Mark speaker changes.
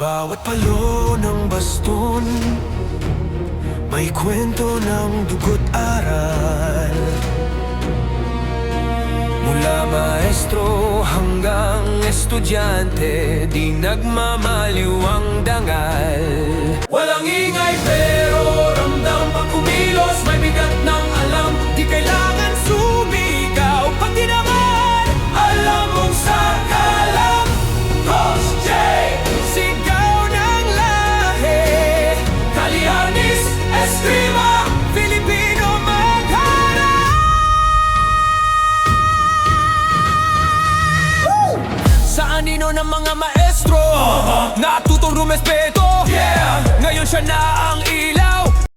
Speaker 1: bawat palo ng baston, may kwento ng dugo't aral. Mula maestro hanggang estudyante, di nagmamaliw ang dangal. Walang ingay pero ramdam pag kumilos, may bigat ng alam, di kailangan sumigaw. Pati naman alam mong sakalam, Coach J, sigaw ng lahi. Kalianis, Eskrima, Filipino magharap. Sa anino ng mga maestro, natutong rumespeto. Ngayon siya na